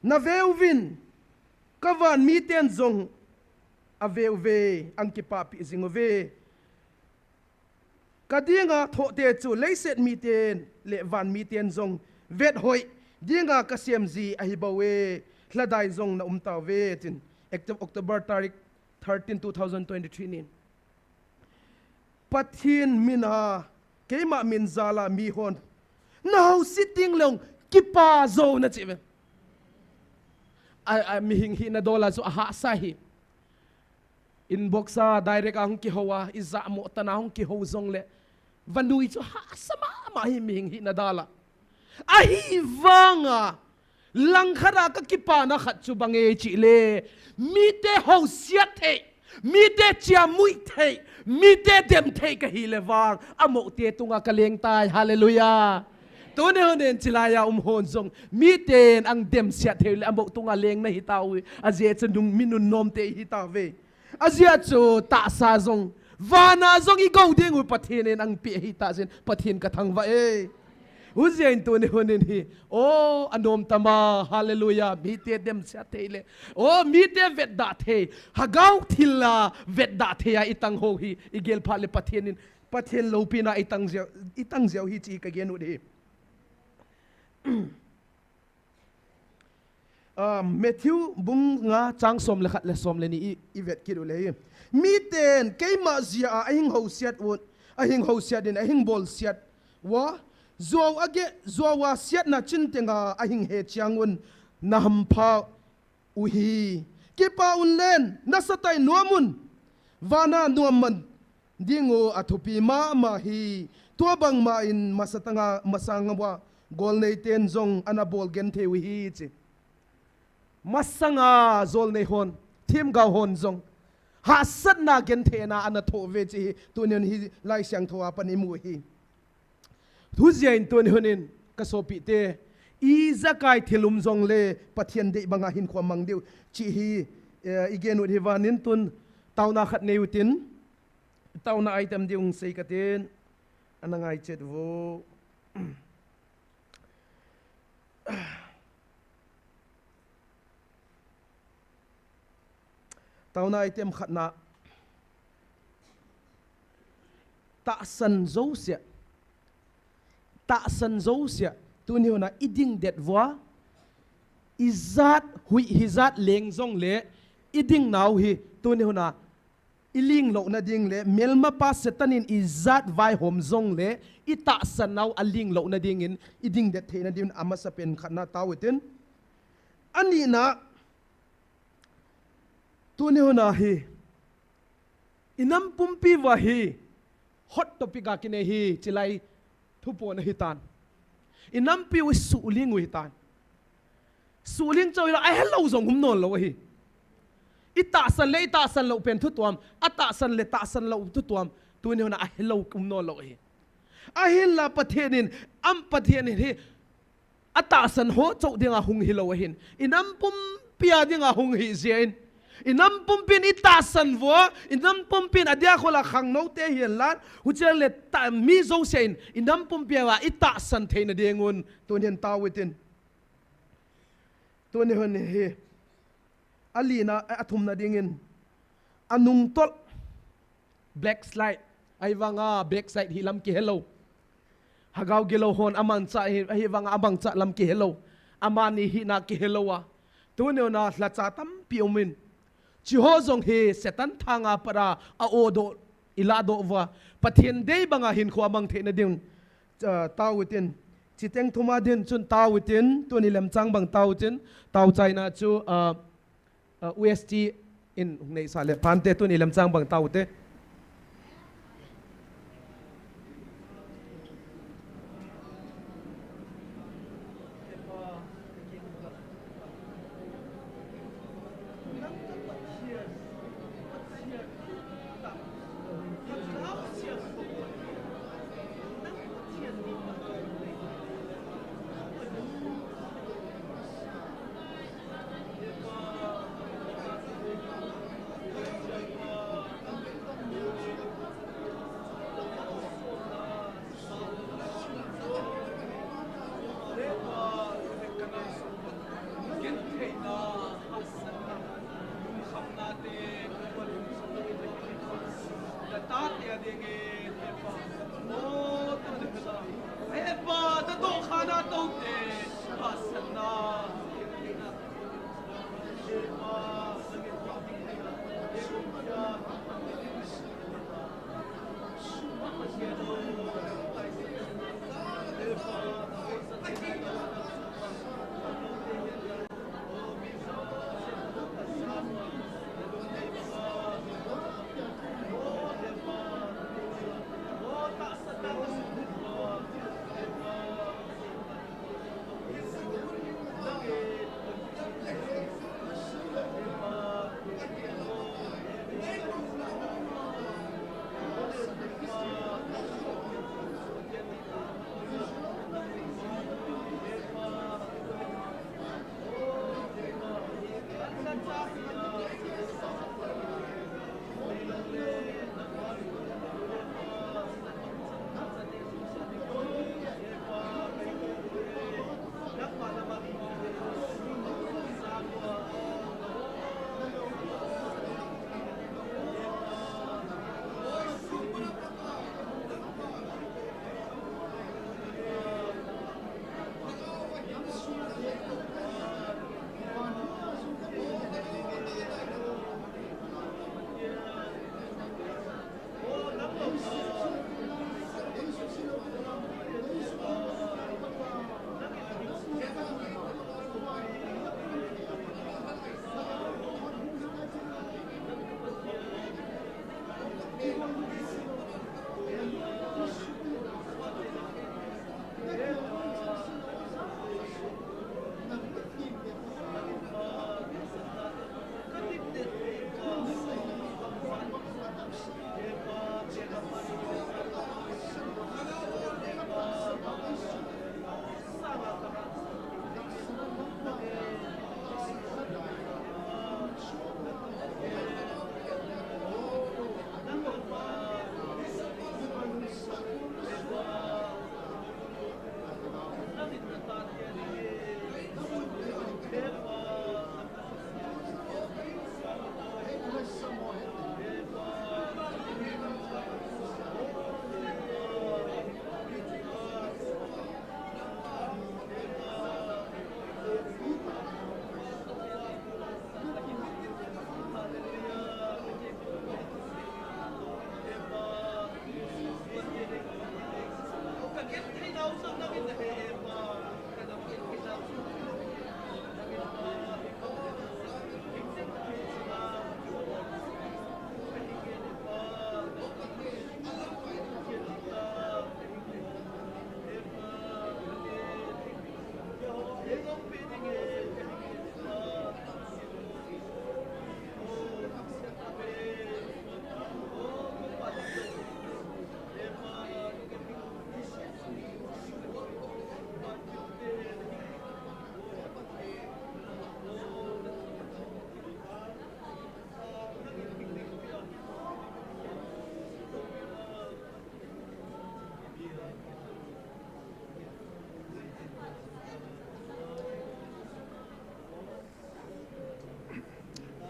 na veuvin kavan miten zong aveuve angkipa pi zingove kadinga thote chu leiset miten le van miten zong vet hoi dinga kasiamzi ahibawe hladai zong na umtawe tin October tarik 13 2023 nin pathin mina keima min zala mi hon now sitting long kipa zo na chive mi hing hi na dola so aha sahi inbox sa direct ang kihowa iza mo tanahong kiho zong le vanui so ha sama ma hi mi hing hi na dala ahi vanga langkhara ka kipa na khat chu bange chi le mi te ho sia the mi te chia mui the mi te dem the ka hi le wang amo te tunga kaleng tai hallelujah tu ne honen chilaya hon zong mi ten ang dem sia the le amo tunga leng na hitawi azia chendung minun nom te hitawe azia chu ta sa zong vana zong I go ding u pathin ang pi hita sin pathin ka thang wa e Uzian tu ne honen hi oh anom tama hallelujah mi te dem sia the le oh mi te vet da the hagau thilla vet da the ya itang ho hi igel phale pathin lo pina itang ziau hi chi ka genu de Matthew bung nga chang som le khat le som le ni I vet ki le mi ten keima zia ahing ho siat won ahing ho siat din ahing bol siat wa zo age zo wa siat na chin tenga ahing he chiangun na hampa uhi kipa unlen na satai nuamun vana nuaman dingo athupi ma hi to bang ma in masatanga masanga wa gol nei ten zong anabol gen the wi hi chi masanga zol nei hon thim ga hon zong ha sat na gen the na anatho ve chi tunen hi lai siang thowa pani mu hi thu ziain tun honin kasopi te I zakai thilum zong le pathian de banga hin khwa mang deu chi hi igen ut hi wanin tun tauna khat neutin tauna item diung sei katen anangai chet vo tauna item khatna ta san zo sia ta san zo sia tu ni na iding det wa izat hui hizat leng zong le iding now hi tu ni na iling lo na ding le melma pa setanin izat vai hom zong le ita san now aling lo na ding in iding det the na din amasa pen khana tawitin ani na tu ni na hi inam pumpi wa hi hot topic ka kine hi chilai thupo na hitan inam pi wi suling wi hitan suling choi la ai hello zong hum non lo hi ita san lo pen thu tuam ata san le ta san lo thu tuam tu ne na ai hello kum non lo hi a hin la pathenin am pathenin hi ata san ho chau dinga hung hi lo hin inam pum pia dinga hung hi zain inam pumpin itasan vo inam pumpin adia khola khang no te hian lan huchel le ta mi zo sein inam pumpia wa itasan theina dengun tunin tawitin tuni hon he alina athumna dingin anung tol black slide aiwanga black slide hilam ki hello hagaw gelo hon aman cha hi wanga abang cha lam ki hello amani hi na ki hello wa tuni na hla cha tam piumin chi ho zong he setan thanga para a odo ilado wa pathian dei banga hin khwa mang the na ding tawitin chiteng thuma din chun tawitin tuni lem chang bang tawitin taw china chu UST in nei sale pante tuni lem chang bang tawte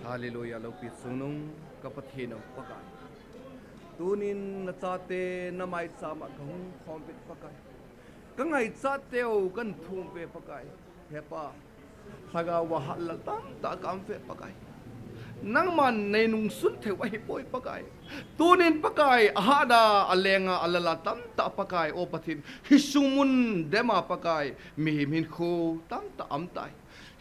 Hallelujah lo pi sunung kapathinam pakai tunin na chate na mai sama kang khompet pakai kangai chate o kan thum pe pakai hepa saga wahal tam ta kam fe pakai nang man nei nung sun the wai poi pakai tunin pakai ahada alenga alala tam ta pakai o pathin hisumun dema pakai mi min khu tam ta am tai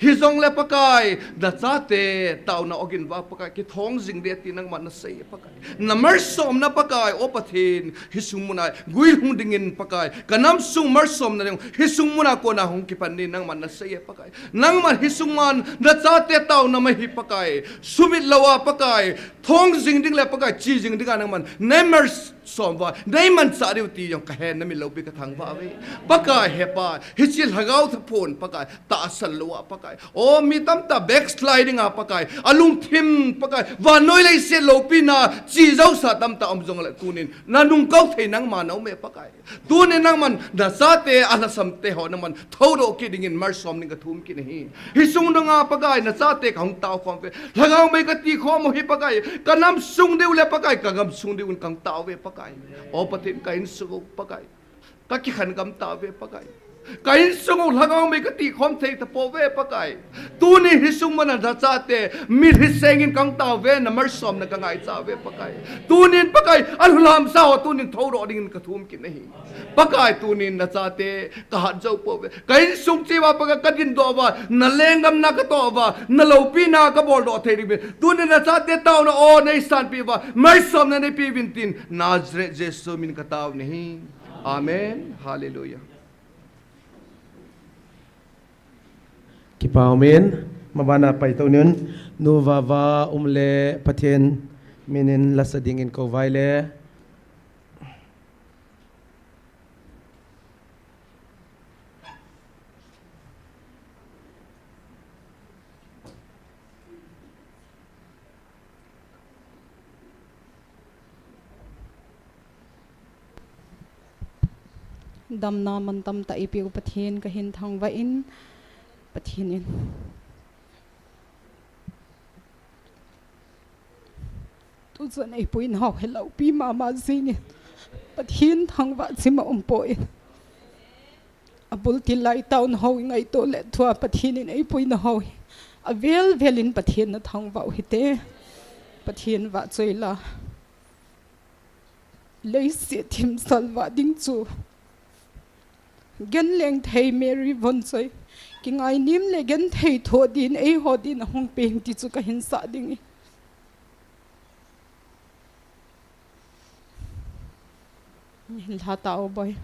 Hizong le pakai da chate tauna ogin wa pakai ki thong jing de ti nang man na sei pakai na mersom na pakai o pathin hisumuna guil hung dingin pakai kanam sung mersom na hisumuna ko na hung ki panin nang man na sei pakai nang man hisuman da chate tauna mai pakai sumit lawa pakai thong jing ding le pakai chi jing ding nang man nemers somwa dai man sa riu ti yong ka hen na mi lo bi ka thang wa we pakai hepa hichil hagau th phone pakai ta asal lawa pakai o mi tam ta backsliding a pakai alung thim pakai wa noi lai se lopina chi zau sa tam ta amjong la tunin nanung kau thei nang ma nau me pakai tunin nang man da sa te ala sam te ho nang man thodo ki ding in mar som ning ka thum ki nei hi sung dang a pakai na sa te khong tau khom pe lagaw mai ka ti kho mo hi pakai kanam sung deu le pakai kagam sung deu kang tau we pakai pakai o patin kain sungu pakai ka ki khan gam ta ve pakai kain sungu lagang me ka ti khom thei ta po ve pakai tu ni hisung man da cha te mi hisengin kang ta ve na mar som na ka ngai cha ve pakai tu nin pakai alhulam sa o tu nin thoro ding ka thum ki nahi pakai tu nin na cha te ka hat jau po ve kain sung chi wa pakai ka din do wa na lengam na ka to wa na lo pi na ka bol do thei ri be tu nin na cha te taw na o nei san pi wa mar som na nei pi vin tin nazre jesu min ka taw nahi amen hallelujah Kipa amen mabana pa ito nun nuvava umle patien minin lasadingin ko vaile damna mantam ta ipiu patien kahin thang va in patien in tu zan ai puin hau hello pi mama zini patien thang va sima poi abul tilai town ho ngai to le thua patien in ai puin ho avel velin patien na thang va hite patien va choila lấy sự thìm salva ding chu gen leng thei Mary von choi ki ngai nim le gen thei tho din ei ho din hong peng ti chu ka hin sa ding hin la tao boy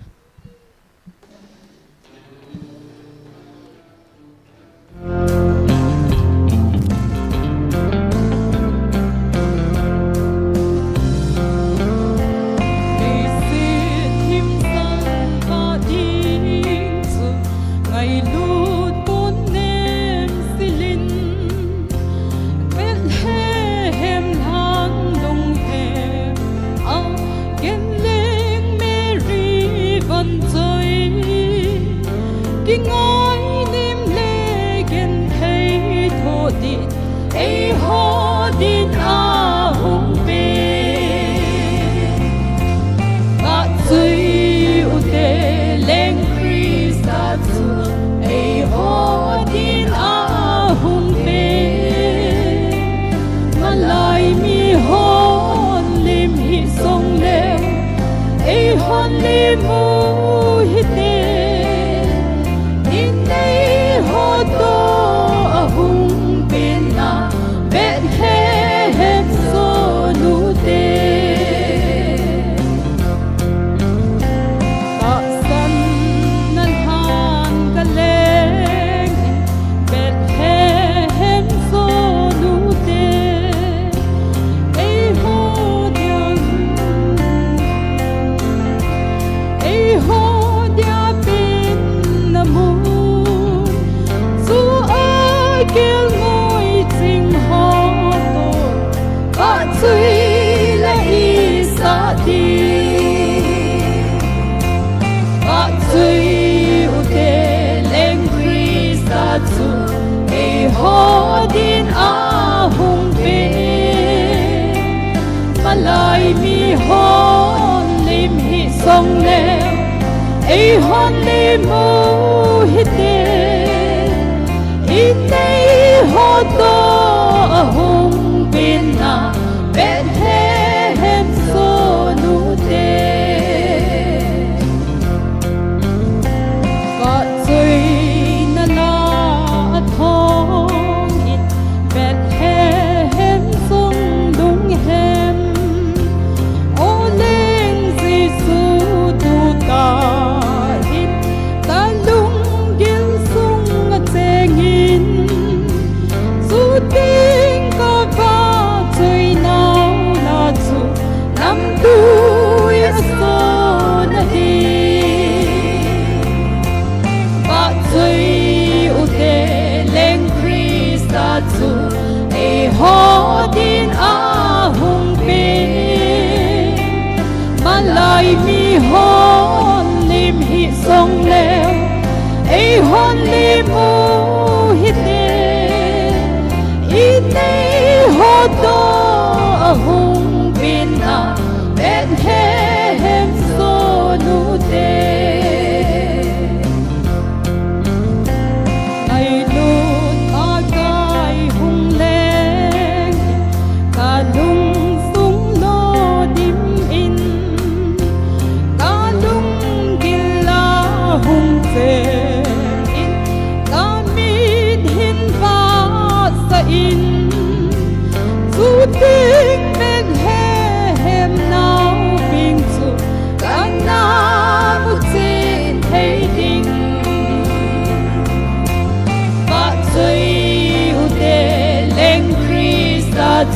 Hung bin na ben he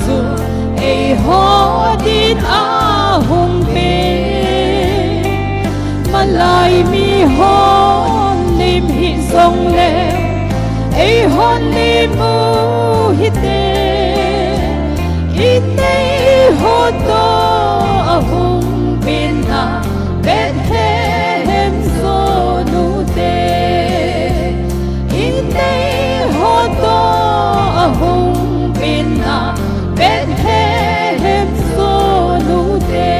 chu ei ho din a hung pe malai mi hon lim hi song le ei hon lim mu hi te i te ho to a hung pin na Bethlehem so nu te i te ho to a hung pin na Bethlehem so nu te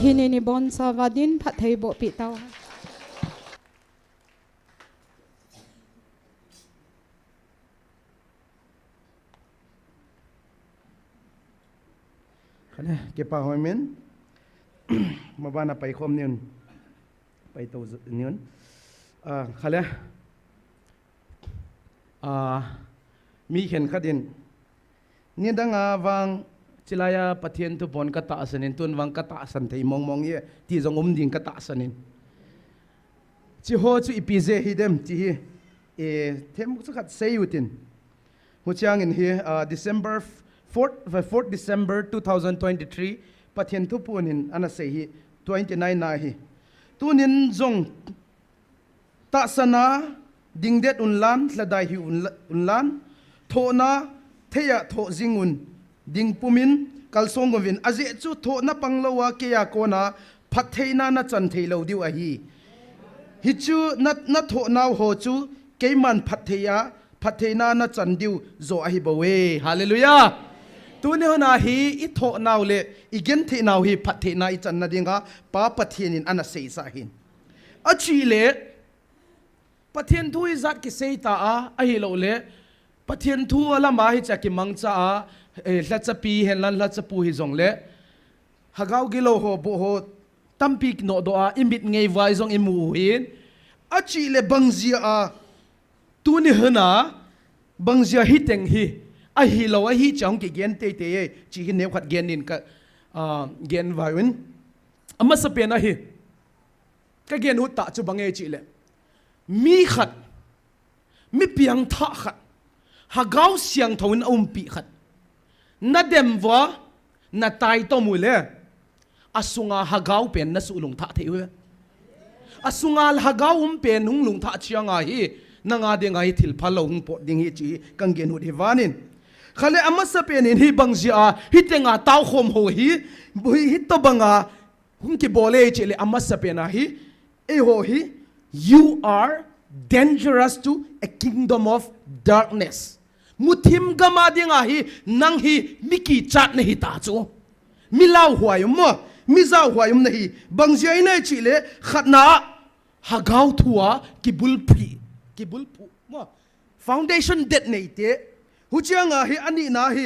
hinini bon sa vadin phathei bo pi taw ke pa hoi men mabana pai khom niun pai to niun khale mi khen khadin ni danga wang chilaya pathian tu bon ka ta asanin tun wang ka ta asan thei mong mong ye ti jong ding ka ta asanin chi ho chu ipize hi dem chi hi them chu khat seyutin hu chang in hi December 4th December 2023 pathian thu punin ana sei hi 29 na hi tunin zong ta sana dingdet unlan hladai hi unlan thona theya tho zingun ding pumin kalsong govin aje chu tho na panglowa ke ya kona phatheina na chan theilo diu a hi hi chu na tho naw ho chu keiman phatheina na chan diu zo a hi bawe hallelujah tu ne hona hi I tho naw le igen the naw hi phathe na I chan na dinga pa pathian in ana sei sa hin achi le pathian thu I zat ki sei ta a hi lo le pathian thu ala ma hi cha ki mang cha a la cha pi hen lan la cha pu hi zong le hagau gi lo ho bo ho tampi no do a imit ngei vai zong imu hin achi le bangzia a tu ne hona bangzia hi teng hi a hi lo a hi chang ki gen te chi hi ne khat gen in ka gen vawin ama sa pe na hi ka gen hu ta chu bange chi le mi khat mi piang tha khat ha gau siang thawin pi khat na dem wa na tai to mu le asunga ha gau pen na su lung tha theu asunga ha gau pen hung lung tha chianga hi nanga de ngai thil phalo hung po ding hi chi kang gen hu hi wanin khale ama sa pen in hi bangzia hi tenga taw khom ho hi hi to banga hum ki bole che le ama sa pen hi e ho hi you are dangerous to a kingdom of darkness muthim gama dinga hi nang hi miki chat ne hi ta chu milau huayum mo mizau huayum ne hi bangzia ina chi le khatna hagau thua kibul phi kibul pu mo foundation det nei te huchianga hi ani na hi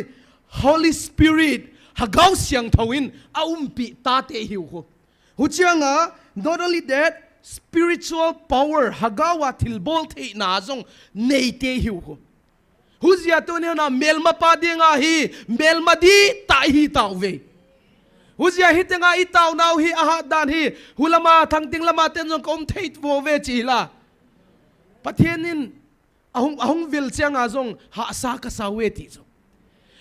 Holy Spirit hagau siang thawin pi ta te hiu ho huchianga not only that spiritual power hagawa thilbol the na zong nei te hiu ho huzia to ne na melma pa dinga hi melma di ta hi taw ve huzia hi tenga I taw naw hi aha dan hi hulama thangting lama ten zong kom theit vo ve chi la pathianin ahung vil chang azong ha sa ka sa we ti zo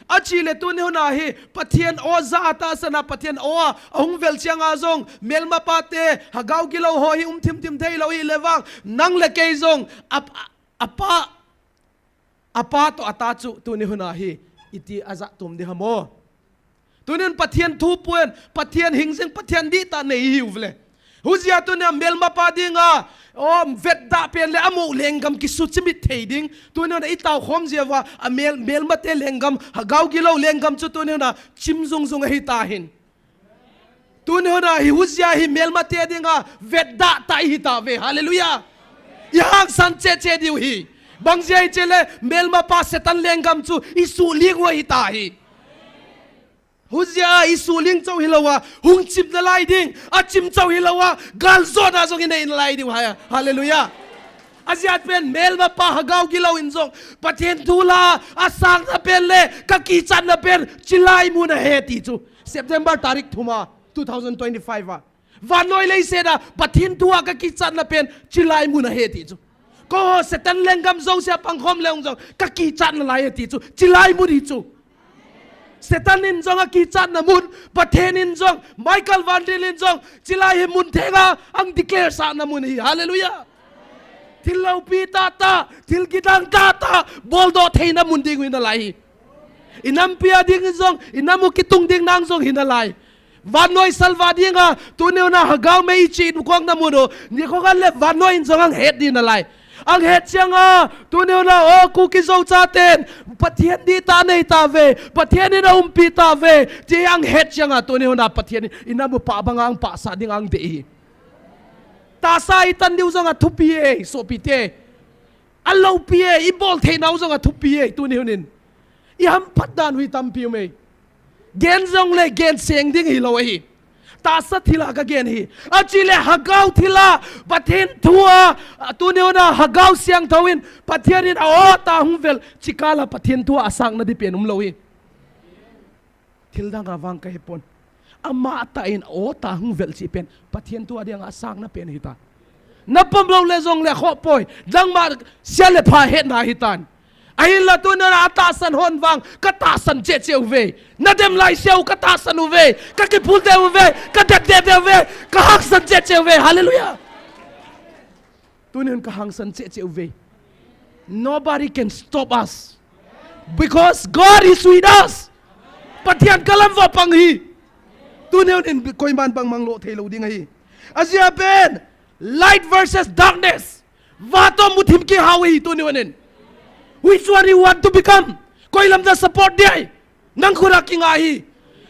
achi le tu ne hona hi pathian o za ata sana pathian o ahung vel chang azong melma pate ha gau kilo ho hi thim thei lo hi lewang nang le ke zong apa to ata chu tu ne hona hi iti aza tum de hamo tunin pathian thu puen pathian hingsing pathian di ta nei hiu vle huzia tu ne melma pa dinga vet da pen le amu lengam ki su chimi theding tu ne I taw khom jewa a mel mate lengam ha gau gi lo lengam chu tu ne na chim zung zung hi ta hin tu ne na hi huzia hi mel mate dinga vet da ta hi ta ve hallelujah yang san che diu hi bangzia chele melma pa setan lengam chu isu lingwa hi ta hi huzia isu ling chau hilawa hung chip na lai ding a chim chau hilawa gal zona zong in lai ding hallelujah aziat pen mel ma pa hagau gilaw in zong pathen thula asang na pen le ka ki chan na pen chilai mu na he ti chu September tarik thuma 2025 vanoi le se da pathen thua ka ki chan na pen chilai mu na he ti chu ko setan lengam zong sia pangkhom leong zong ka ki chat na lai ti chu chilai mu di chu setan in zong a ki chat na mun pathen in zong Michael Vandil in zong chilai mun thenga ang declare sa na mun hi hallelujah thil lau pi ta ta thil kidang ta ta bol do theina mun ding na lai inam pia ding zong inamu kitung ding nang zong hinalai vanoi salva dinga tu neu na hagau mei chi kwang na muno ni ko kan le vanoi in zong ang het din alai ang het changa tu neu na o KUKI zo cha ten pathian di ta nei ta ve pathian ni na pi ta ve ti ang het changa tu neu na pathian inamu pa bangang pa sa ding ang de ta sai tan diu zong a thupi e so pi te allo pi e i bol the nau zong a thupi e tu neu nin i ham pat dan hui tam pi me gen zong le gen seng ding hi lo hi ta sa thila ka gen hi achile hagau thila pathen thua tu ne na hagau siang thawin pathian in o ta hungvel chikala pathen thua asang na di pen lo hi thil da nga wang ka hepon ama ta in o ta hungvel chi pen pathen thua dia nga asang na pen hi ta na pom lo le zong le kho poi dang ma siale pha het na hi tan ai la tu na atasan hon wang katasan che che uve na dem lai seu katasan uve ka ke pul de uve ka de uve ka hak san che che uve hallelujah tu ne ka hang san che che uve nobody can stop us because God is with us pathian kalam wa pang hi tu ne koi man bang mang lo thelo ding hi azia ben light versus darkness wa to muthim ki hawi tu ne which one you want to become? Koi lam da support dia. Nang khura ki ngai.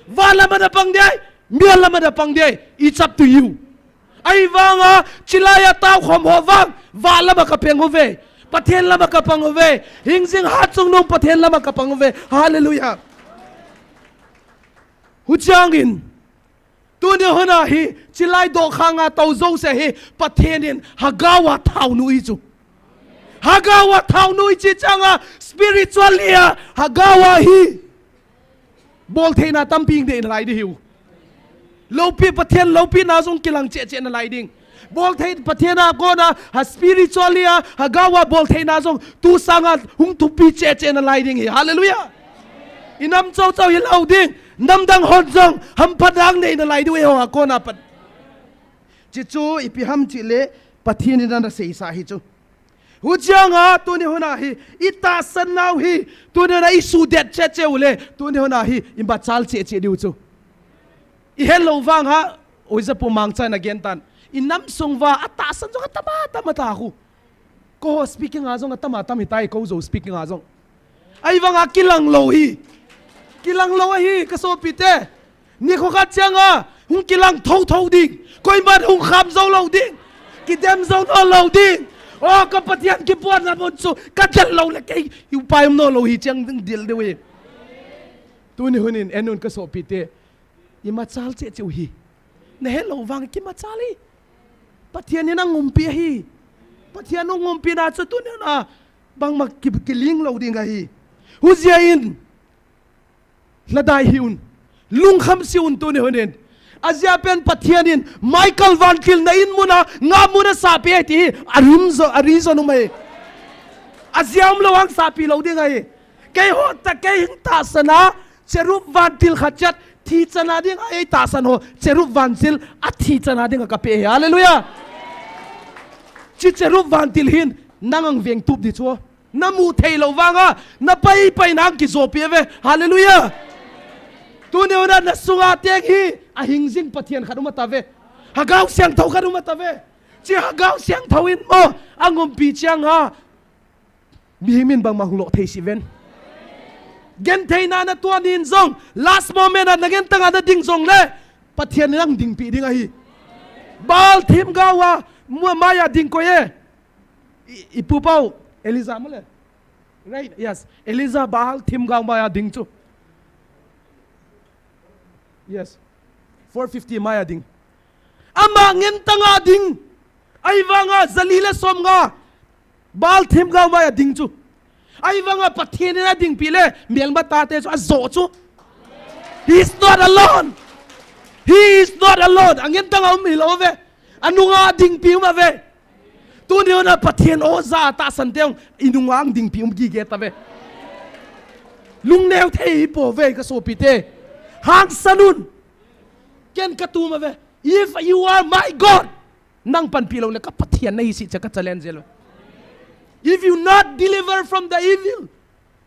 Va lam da pang dia. Mia lam da pang dia. It's up to you. Ai wanga chilaya tao khom ho wang. Va lam ka peng ho ve. Pathen lam ka pang ho ve. Hing sing hat sung nong pathen lam ka pang ho ve. Hallelujah. Hu changin. Tu ne hona hi chilai do khanga tau zo se hi pathenin hagawa thau nu i chu. Hagawa thau nui chi changa spiritualia hagawa hi bol theina tamping de lai di hiu lopi pathian lopi na zong kilang che che na lai ding bol thei pathian na ko na ha spiritualia hagawa bol theina zong tu sanga hung tu pi che che na lai ding hi hallelujah inam chau chau hi lau ding nam dang hon zong ham padang nei na lai di we ho ko na pat chi chu ipi ham chi le pathian na sei sa hi chu Hujanga tu ni hona hi ita sanau hi tu ni na isu det che che ule tu ni hona hi imba chal che che diu chu I hello wang ha oiza pumang chan again tan inam sungwa ata san jo tama ta khu ko speaking a jong tama tam hitai ko zo speaking a jong ai wanga kilang lo hi ka so pite ni kho ka changa hung kilang thau ding koi man hung kham zo lo ding ki dem zo no lo ding oh ka patian ki puan na bon so ka dal lo le kai yu pai no lo hi chang ding dil de we tu ni hunin enun ka so pite I ma chal che chu hi ne hello wang ki ma chali patian ni na ngumpi hi patian no ngumpi na chu tu ni na bang mak ki ling lo ding hi hu zia in ladai hiun lung kham siun tu ni hunin Asia pen patianin Michael Vandil na in muna nga muna sapi ti arizo no mai Asia umlawang sapi lo ding ai kay ho ta kay ta sana Cherup Vandil khachat thi chana ding ai ta san ho Cherup Vandil a thi chana ding ka pe hallelujah chi Cherup Vandil hin nangang veng tup di chu namu thei lo wanga na pai nang ki zo pe ve hallelujah tu ne ona na sunga tek hi a hingzing pathian khaduma tave hagau siang thau khaduma tave chi hagau siang thawin mo angom pi chiang ha bihimin bang mahlo thei siven gen theina na tuan in zong last moment na gen tanga na ding zong le pathian nang ding pi ding hi bal thim gawa mu maya ding ko ye ipu pau Eliza mole right yes Eliza bal thim gawa maya ding chu yes 450 maya ding ama ngem tanga ding ai wanga zalila som nga bal them ga maya ding chu ai wanga pathian na ding pile melba ta te zo chu he is not alone angem tanga mi lo ve anunga ding pi ma ve tu ni na pathian o za ta san teong inungang ding pi gi ge ta ve lung neu thei po ve ka so pi te hang sanun ken ka tu ma ve if you are my God nang pan pi lo le ka pathian nei si cha ka challenge lo if you not deliver from the evil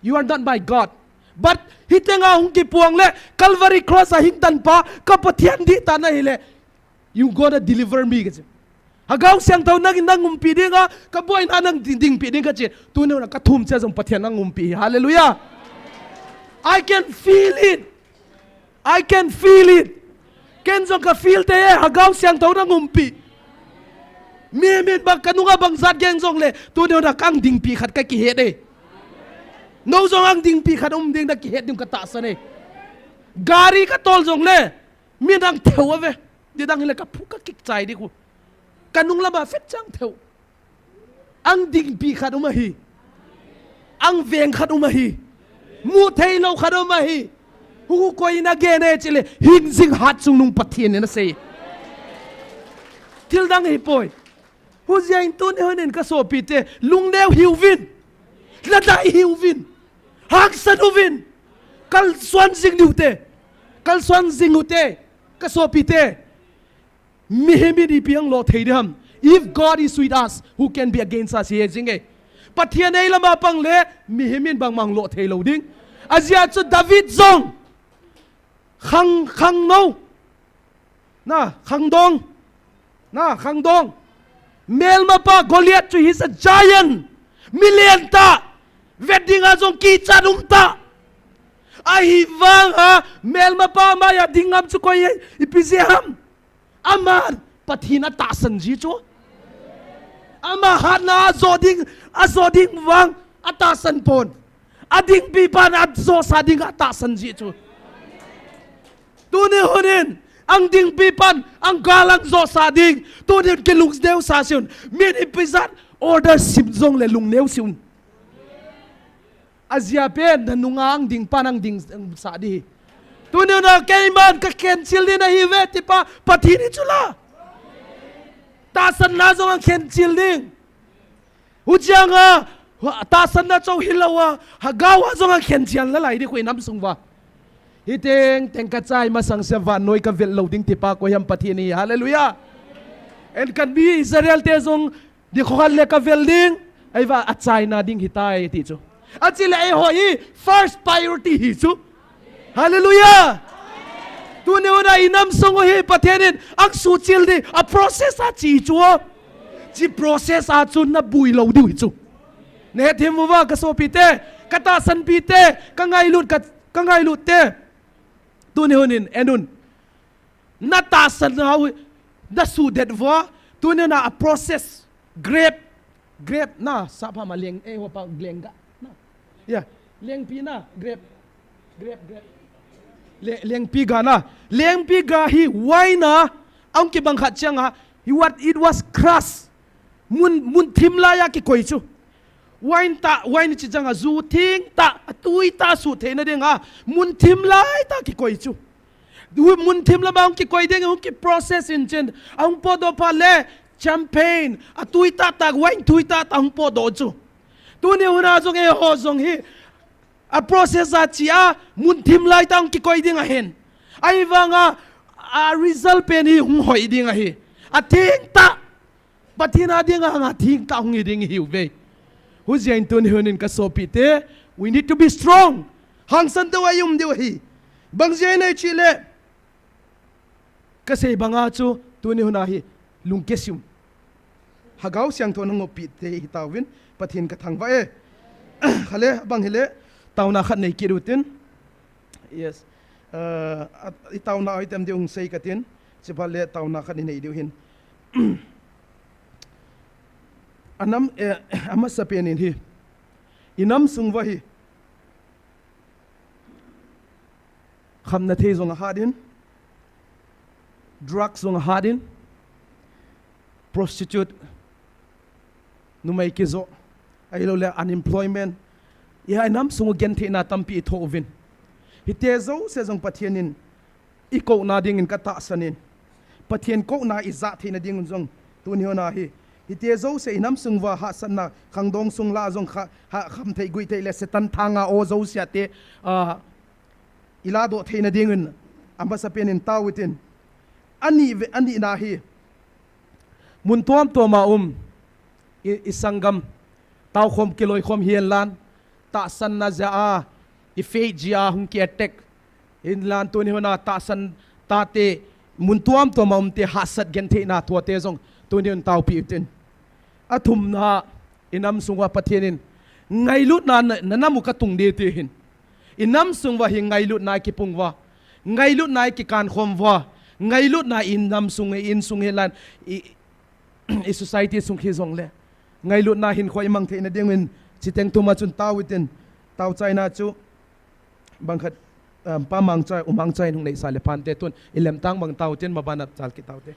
you are not my God but hitenga hung ki puang le Calvary cross a hing tan pa ka pathian di ta na hile you gonna deliver me ka hagaw siang tau nang ngumpi ding ka kaboy na nang ding pi ding ka che tu ne na ka thum cha jong pathian nang ngumpi hallelujah I can feel it I can feel it ken jong ka feel te hagaw siang tau nang ngumpi mi bang kanunga bang zat geng jong le tu ne na kang ding pi khat ka ki he de no jong ang ding pi khat ding da ki he ding ka ta sa ne gari ka tol jong le mi dang theu ave di dang le ka phu ka kik chai di ku kanung lama fet chang theu ang ding pi khat hi ang veng khat hi mu thei lo khat hi hu koi na ge ne chile hing jing hat chung nung pathian ne na sei til dang hi poi hu jiang tu ne honen ka so pi te lung deu hiu vin la dai hiu vin hak san u vin kal swan jing nu te kal swan jing u te ka so pi te mi di piang lo thei dam if God is with us who can be against us he jing e pathian ei lama pang le mi min bang mang lo thei lo ding azia chu David zong khang no na khang dong mel ma pa Goliath chu he's a giant million ta wedding a zong ki chanum ta a hi wang ha mel ma pa ma ya dingam chu ko ye ipizeham amar pathina ta san ji chu ama hana azoding wang ata san pon ading pi pan at zo sading ata san ji chu tu ne honen ang ding pi pan ang galang zo sading tu ne ke lung deu sa sion min ipizat order sim zong le lung neu sion azia pen nanunga ang ding pan ang ding sa di tu ne na kaiman ka cancel ni na hive ti pa pathini chula ta san na zong ang cancel ding ujianga ta san na chau hilawa hagawa zong ang cancel la lai di ko inam sungwa hiteng tengka chai masang se van noi ka vel loading ti pa ko yam pathini hallelujah and kan bi Israel te zong di khol le ka vel ding aiwa achai na ding hitai ti chu achile ai hoi first priority hi chu hallelujah tu ne ona inam songo he pathenin ang suchil di a process a chi chu chi process a chun na bui lo di chu ne thimu wa ka so pite kata san pite ka ngai lut te tu ne honin enun na ta san how da su det wa tu ne na a process grape na sa pa maleng ho pa glenga na ya leng pi na grape leng pi ga hi wine na ang ki bang khat chang ha it was crushed mun thim la ya ki koi chu wine chi chang zu thing ta tui ta su the na ding ha mun thim lai ta ki koi chu mun thim la bang ki koi ding ki process in chen ang po do pa le champagne tui ta wine tui ta ang po do chu tu ne una zong e ho zong hi a process a chia mun thim lai tang ki koi ding a hen ai wanga a result pen hi hung hoi ding a hi a thing ta pathina ding a nga thing ta hung ding hi ve hu jain tun hunin ka so pi te we need to be strong hang san to ayum de hi bang jain ai chile ka sei banga chu tu ni huna hi lungkesim hagaw siang to nang pi te hi tawin pathin ka thang va e khale bang hele tauna khat nei kirutin yes tauna item de ung sei katin chipale tauna khat nei diu hin anam ama sapen in hi inam sungwa hi khamna the zong hadin drugs zong hadin prostitute numai kizo ailo le unemployment ya nam sungu gen the na tampi thovin hite zo se jong pathianin iko na ding in kata sanin pathian ko na iza the na ding jong tu ni na hi hite zo se inam sungwa ha sanna khangdong sung la zong kha ha kham thei gui thei le se tan thanga o zo sia te ila do theina dingun amba sapen in tawitin ani na hi mun tuam to ma isangam tau khom kiloi khom hian lan ta san na za a I fejia hung ki attack in lan tu ni hona ta san ta te mun tuam to ma te hasat gen the na to te zong tu ni tau pi tin athum na inam sungwa pathienin ngai lut na namu ka tung de te hin inam sungwa hi ngai lut na ki pungwa ngai lut na ki kan khom wa ngai lut na inam sung in sung he lan I society sung hi zong le ngai lut na hin khoi mang the na dingin chiteng tu ma chun tawitin tau chai na chu bangkhat pa mang chai umang chai nung nei sale pan te tun ilem tang bang tau ten mabanat chal ki tau te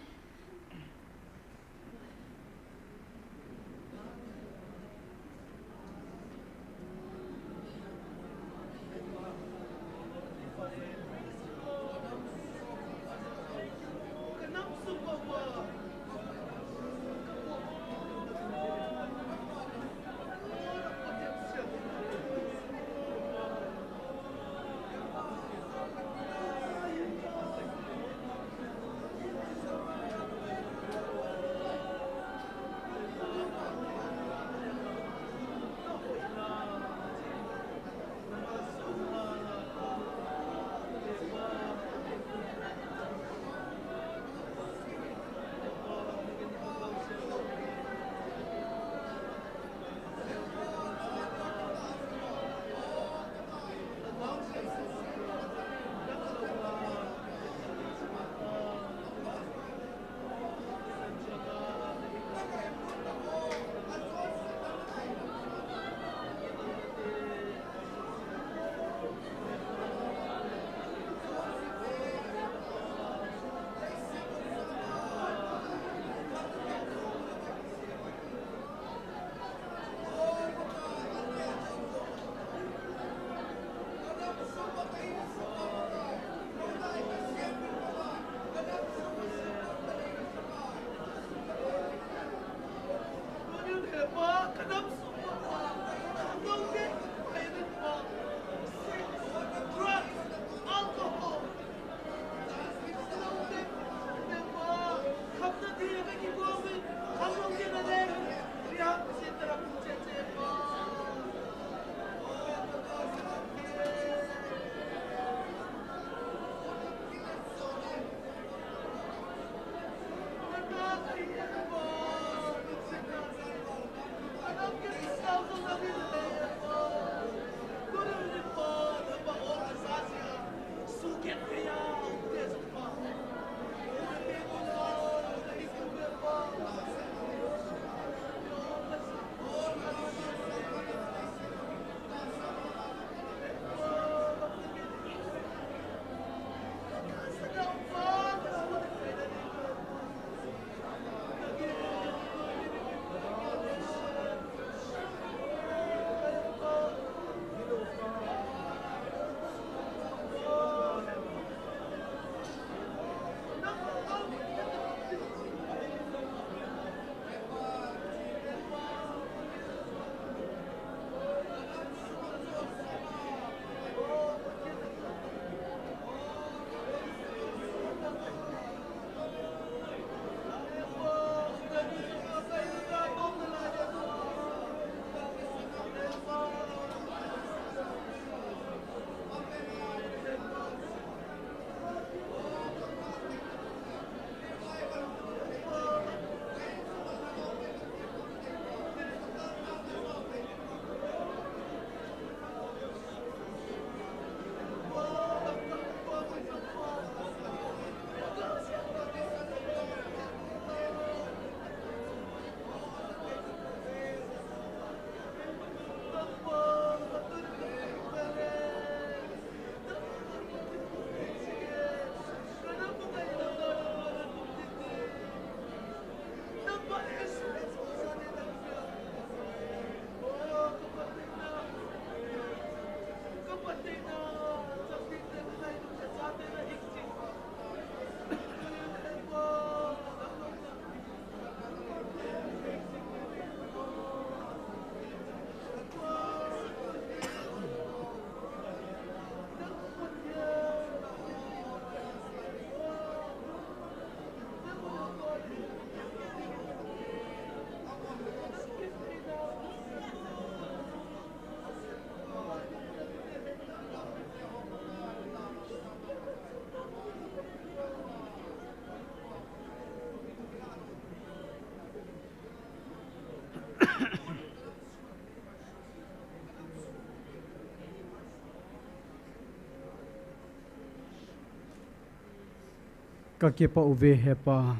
kakipa uve hepa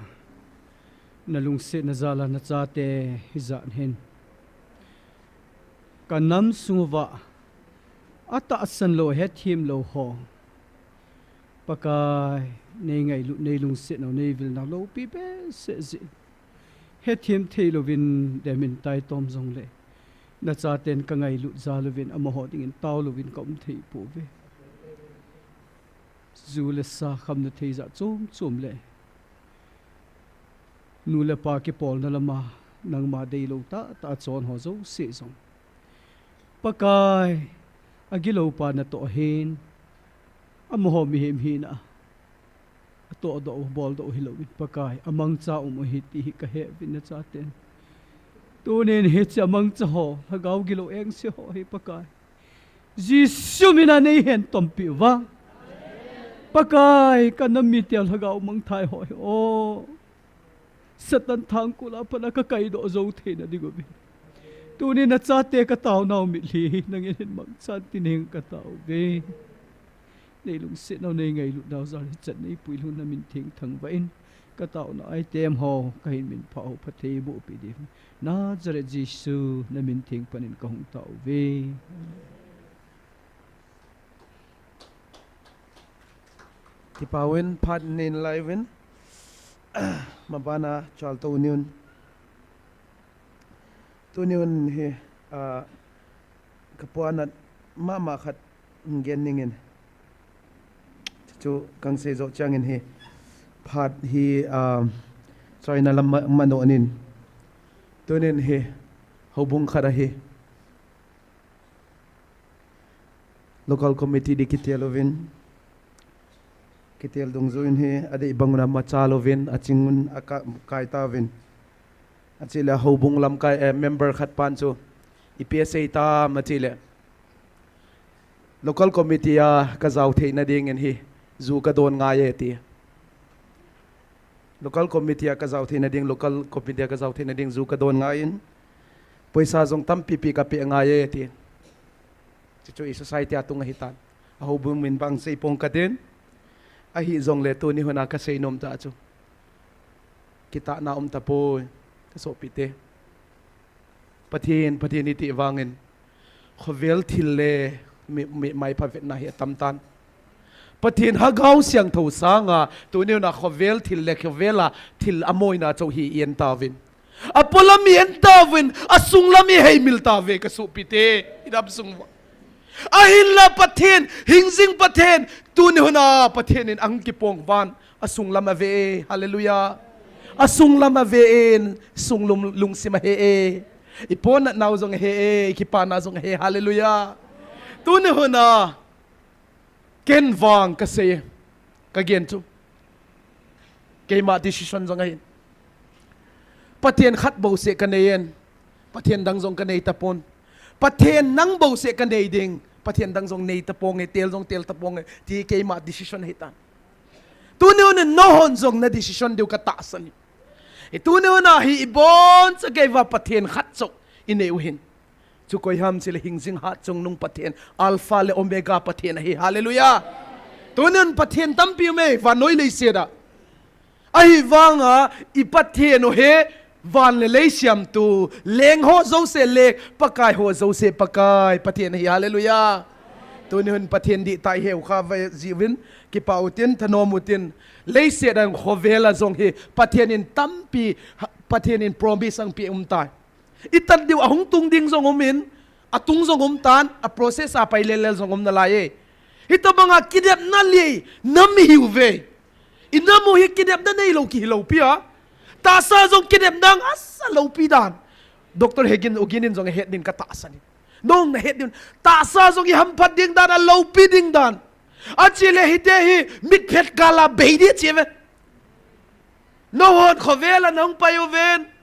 nalungsi na zala na tsate hizan hin kanam sungwa ata asan lo het him lo ho pakai nei ngai lu nei lungsi no nei vil na lo pi be se zi het him thei lo vin demin tai tom zong le na tsaten ka ngai lu za lo vin amo ho ding in taw lo vin kom thei pu ve zu le sa kham na thei za chum chum le nu le pa ki pol na lama nang ma dei lo ta chon ho zo se zong pakai agilo pa na to hin amo ho mi him hina to do bol do hilowin pakai amang cha hi ti ka he vin na cha ten tu nen he cha amang cha ho hagaw gilo eng se ho hi pakai jisu mina nei hen tom pi wa pakai kanami tel hagaw mang thai ho o satan thang kula pa na ka kai do zo the na digo bi tu ni na cha te ka taw naw mi li nang en mang chan tineng ka taw ve nei lung se naw nei ngai lu daw zar chat nei pui lu na min thing thang va in ka taw na ai tem ho ka hin min phau phathe bu pi dim na zare jisu na min thing panin ka hung taw ve ti pawin phat nin liven mabana chal to niun he kapuana mama khat ngen ningen chu kang se zo changin he phat hi sorry na lam mano anin tunin he hobung khara he local committee di kitelovin kitel dongzoin he ade ibanguna machalovin achingun aka kaitavin achila hobung lam kai member khat pan chu ipsa ta machile local committee a kazau theina ding en hi zu ka don nga ye ti local committee ka zau theina ding local committee ka zau theina ding zu ka don nga in poisa jong tam pp ka pe nga ye ti chu i society atung hitan a hobung min bang sei pong ka den a hi zong le tu ni hona ka sei nom ta chu kita na ta po ka so pite pathin ni ti wangin khovel thil le mi mai phavet na he tam tan pathin hagaw siang tho sanga tu ni na khovel thil le khovela thil amoi na cho hi yen tawin apolami en tawin asung lami hei mil tawe ka so pite idam sung ahilla pathin hingjing pathin tu ni hona pathin in angkipong van asung lama ve hallelujah asung lama ve en sung lung sima he ipon na naw zong he kipana zong he hallelujah tu ni hona ken wang ka se ka gen chu ke ma decision zong hin pathian khat bo se ka neyen pathian dang zong ka nei tapon pathian nang bo se ka nei ding pathian dang zong nei tapong e tel zong tel tapong ti ke ma decision hitan tu ni hona no hon zong na decision deu ka ta sani itu ni hona hi ibon sa ke wa pathian khat chok ineuhin chu koi ham sil hingjing ha chung nung pathian alpha le omega pathian hi hallelujah tunen pathian tampi me va noi le seda ai wanga I pathian o he van le leisiam tu leng ho zo se le pakai ho zo se pakai pathian hi hallelujah tunen pathian di tai heu kha va jiwin ki pautin thanomutin leise dang khovela zong he pathian in tampi pathian in promise ang pi tai itan diu ahung tung ding zong umin atung zong tan a process a pai lel zong na laye ito mga kidap na li nami hiuve inamu hi kidap na nei lo ki lo pia ta sa zong kidap nang asa lo pi dan Dr. Hegin oginin zong het din katasan nong na het din ta sa zong i hampat ding dan a lo pi ding dan achile hite hi mit phet gala beidi cheve no hot khovela nang payoven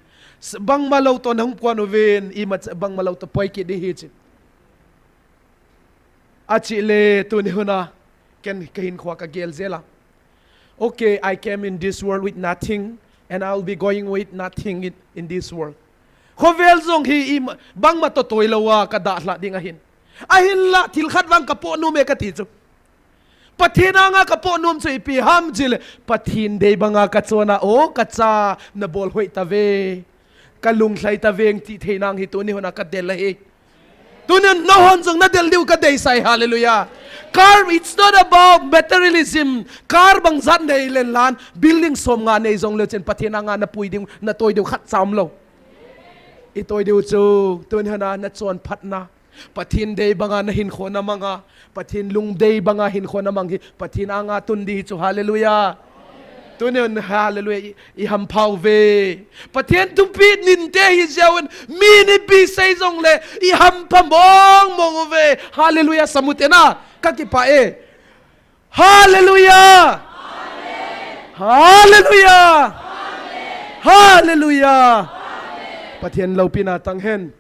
bang malaw to nang puan oven imat bang malaw to poy ki di hit achile tu ni huna ken kahin khwa ka gel zela okay I came in this world with nothing and I'll be going with nothing in this world khovel zong hi bang ma to toy lawa ka da hla ding ahin la til khat wang ka po nu me ka ti chu pathina nga kapo num chu ipi ham jil pathin dei banga ka chona o ka cha na bol hoi ta ve kalung thlai ta veng ti theinang hi tu ni hona ka del hi tunen no hon jong na del diu ka dei sai hallelujah. Car, it's not about materialism. Car bang zat nei len lan building som nga nei jong le chen pathina nga na pui ding na toi deu khat cham lo i toi deu chu tun hana na chon phatna pathin dei banga na hin khona manga pathin lung dei banga hin khona mangi pathin anga tun di chu hallelujah. Tunen hallelujah I ham phau ve pathian tumpi nin te hi jawen mini bi sei jong le I ham pamong mong ve hallelujah samutena kakipa e hallelujah hallelujah hallelujah pathian lo pina tang hen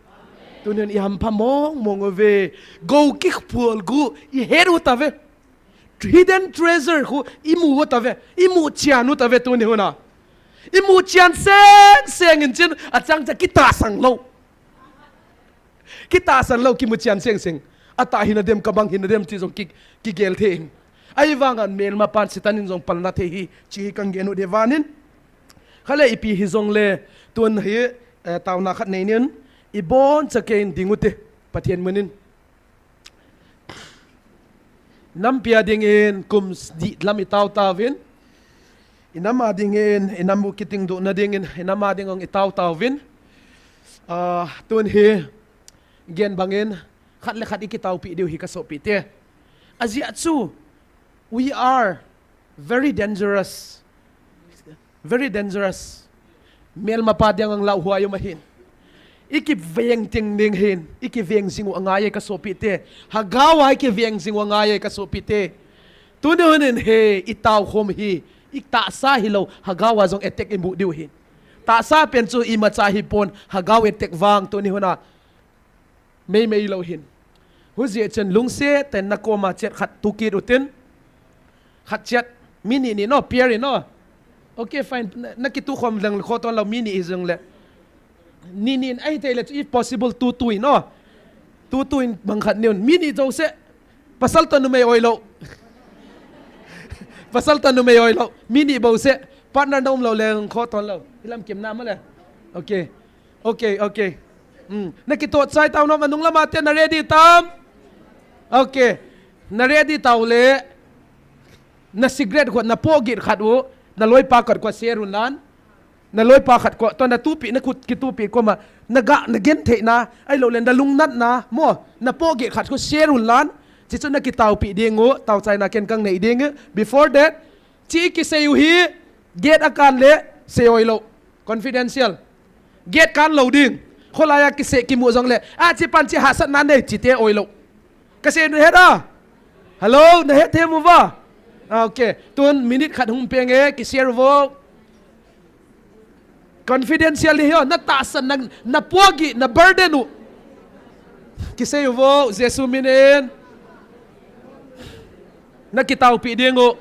tunen I ham pamong mong ve go kik pul gu I heru ta ve hidden treasure khu imu tave imu chianu tave tu ni huna imu chian seng in chin achang cha kita sang lo ki mu chian seng ata hina dem kabang hina dem chi jong ki gel the ai wangan mel ma pan sitanin jong palna the hi chi kang genu devanin khale ipi hi jong le tun hi tauna khat nei nin I bon chakein dingute pathian munin Nampi Adia kum di lam itaw tawin inama dingin inamu kiting do na dingin inama dingong itaw tawin tun hi gen bangin khat le khat ikitaw pi diu hi kaso pi te azia chu we are very dangerous mel mapadyang ang lau huayo mahin iki veng ting ning hin iki veng singu angaye ka sopite hagawa iki veng singu angaye ka sopite tununin he itaw khom hi ikta sa hilo hagawa jong etek imbu diu hin ta sa pen chu ima cha hi pon hagaw etek wang tu ni huna mei lo hin huzi chen lungse ten nakoma chet khat tukir utin khat chet mini ni no pier no okay fine nakitu khom lang khoton lo mini izung le ninin ay tayo if possible tutuin no tutuin bangkat niyon mini daw se pasal tanu may oilo mini baw se partner na umlaw lang khoton law ilam kim na mala okay nakitot say taw no manung lamate na ready tam okay na ready taw le na cigarette ko na pogit khadu na loy pakat ko serun lan na loy pa khat ko to na tupi na kut kitupi ko ma naga nagen the na ai lo len da lungnat na mo na poge khat ko serun lan chi chu na ki taw pi dingu taw chai na ken kang nei ding before that chi ki sei hi get akan le sei oilo confidential get kan lo ding kholaya ki se ki mu jong le a chi pan chi hasat na ne chi te oilo ka se nu heda hello na het the mu wa okay tun minute khat hum penge ki share vo confidential hiyo na tasan na pogi na burden kisay vo Jesu minin na kitaw pi dingo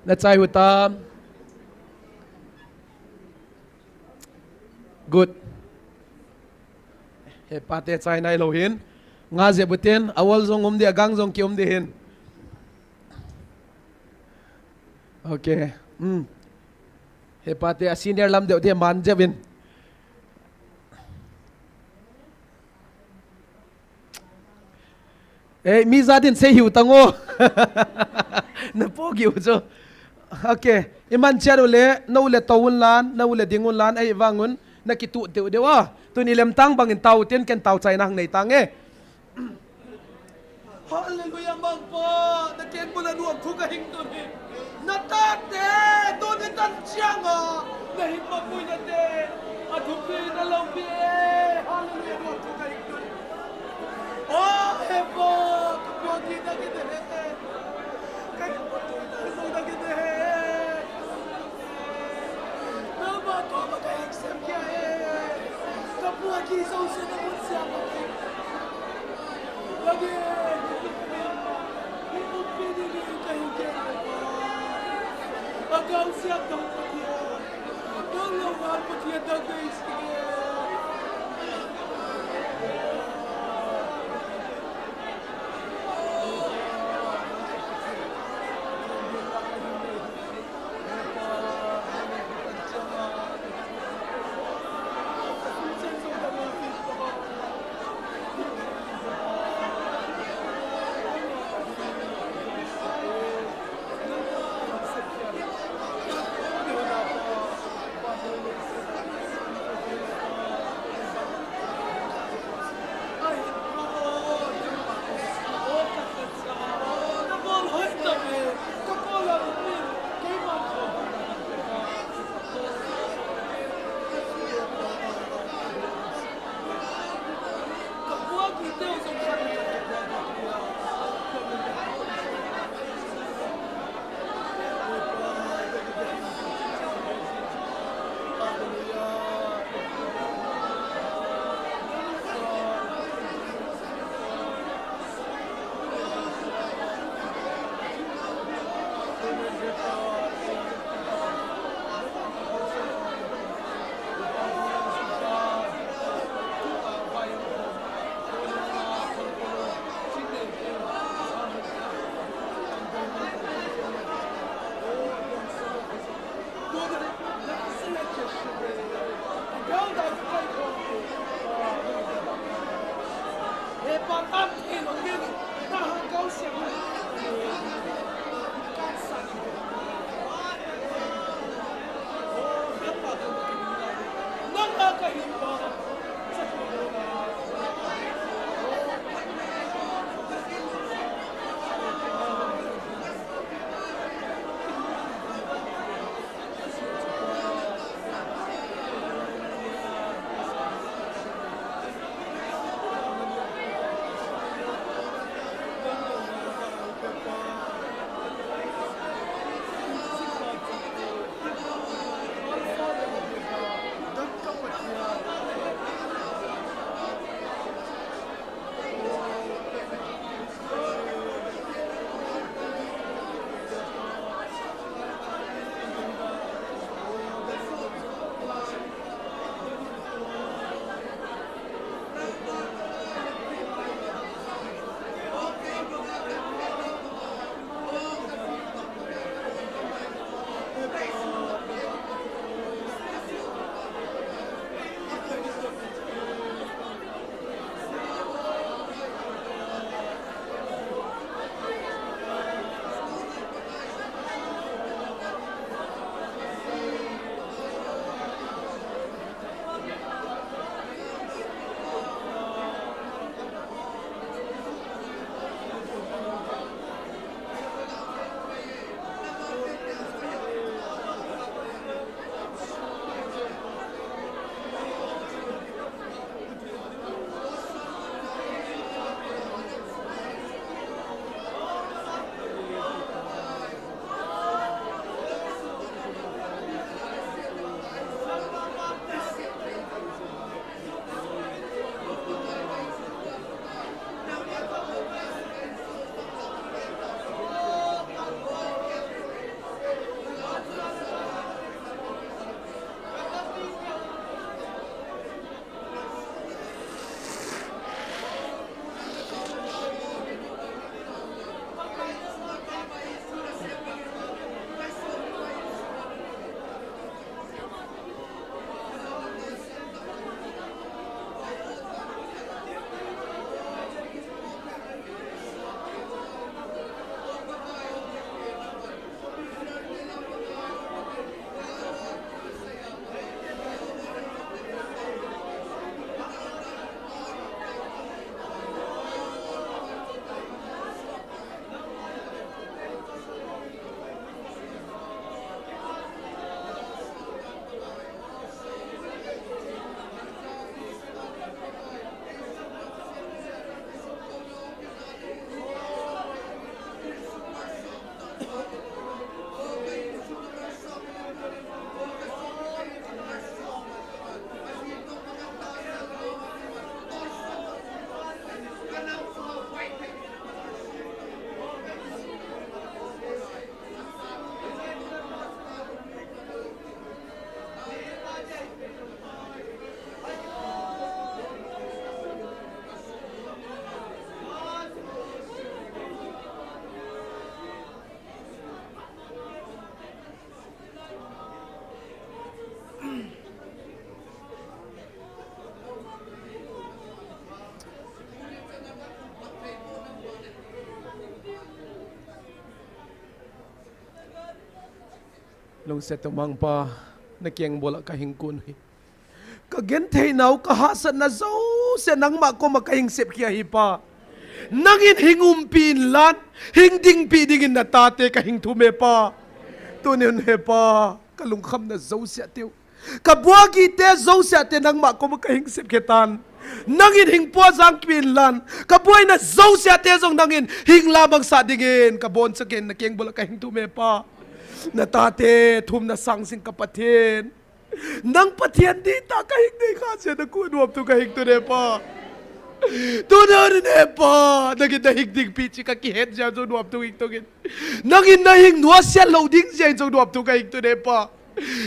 na chay hutam good he pate chay na ilohin nga zebutin awal zong di agang zong ki dihin okay hepate a senior lam de man jabin miza din say hiu tango na pogi ujo okay iman charo le no le tawun lan no le dingun lan ai wangun nakitu de dewa tunilem tang bangin taw ten ken taw chai nang nei tang Hallelujah magpo naken mo na nuwag ko kahing doon natate doon itan siyang nahin mapoy natin at hukin na lang hallelujah nuwag ko kahing doon hepo kapogi na kita kapogi na kita nama to magkahing semkya kapogi sa usin na mo siya lagi agaw siya daw patiya daw lawan patiya daw guys lung setumang pa nakiang bola kahing kun kagen thainaw kahasan na zo se nang ma ko makahingsip kiya hipa nangin hingumpin lan hingding pidingin na tate kahing tume pa tunin he pa kalungkham na zo sia tiu kabuagi te zo sia te nang ma ko makahingsip kitan nangin hing po sang pinlan kabuay na zo sia te zong nangin hing lamang sa dingin kabon sa kin nakiang bola kahing tume pa na tate thum na sang sing kapatid nang patien di ta kahing di ka siya na kunuap to kahing to ne pa tunar ne pa naging nahigding pichi ka kihet siya so nuap to hing nangin nahing nuas siya loading siya so nuap to kahing to ne pa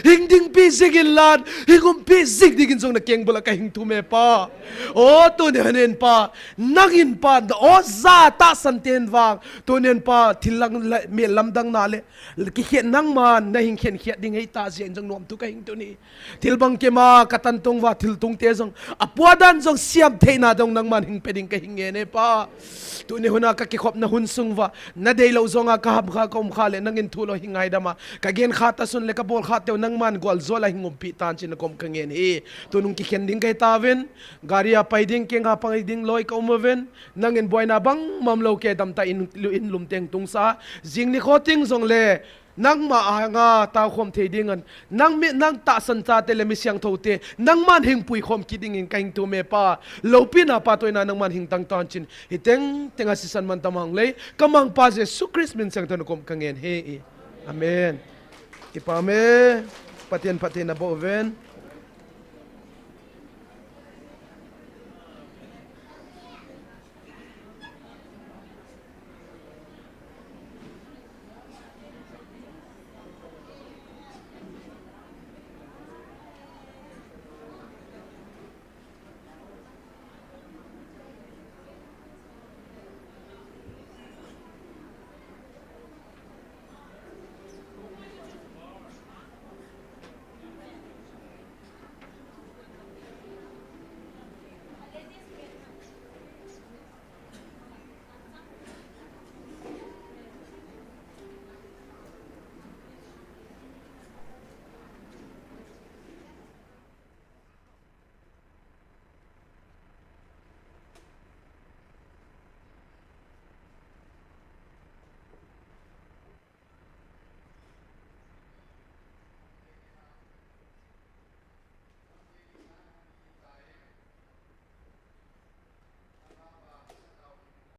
hingding pisigin lan hingum pisig digin song nakiang bola kahing tume pa o tunen pa nangin pa o za ta santen wang tunen pa tilang me lamdang nale kikhet nang man na hingkhen khiat ding hei ta sian jong nom tu kahing tu ni tilbang ke ma katantong wa tiltung te jong apwadan jong siam theina dong nang man hing peding kahing ne pa tune huna ka kikhop na hunsung wa na dei lo zonga ka hab kha kom khale nangin thulo hingai dama kagen khata sun le ka bol tew nang man gol zola hingumpi tan chin kom kangen he tunung ki kending kay tawen garia paiding king ha pangiding loy ka umoven nangin boy na bang mamlo ke damta in lumteng tungsa jingni khoting zong le nang maanga taw khom thedingan nang mi nang ta san cha te le mi siang thote nang man hing pui khom kiding in kaing tu me pa lopina pa toina nang man hing tang tan chin hiteng tenga sisan man tamang le kamang pa Jesu Christ min sang tan kom kangen he amen ipame patien na boven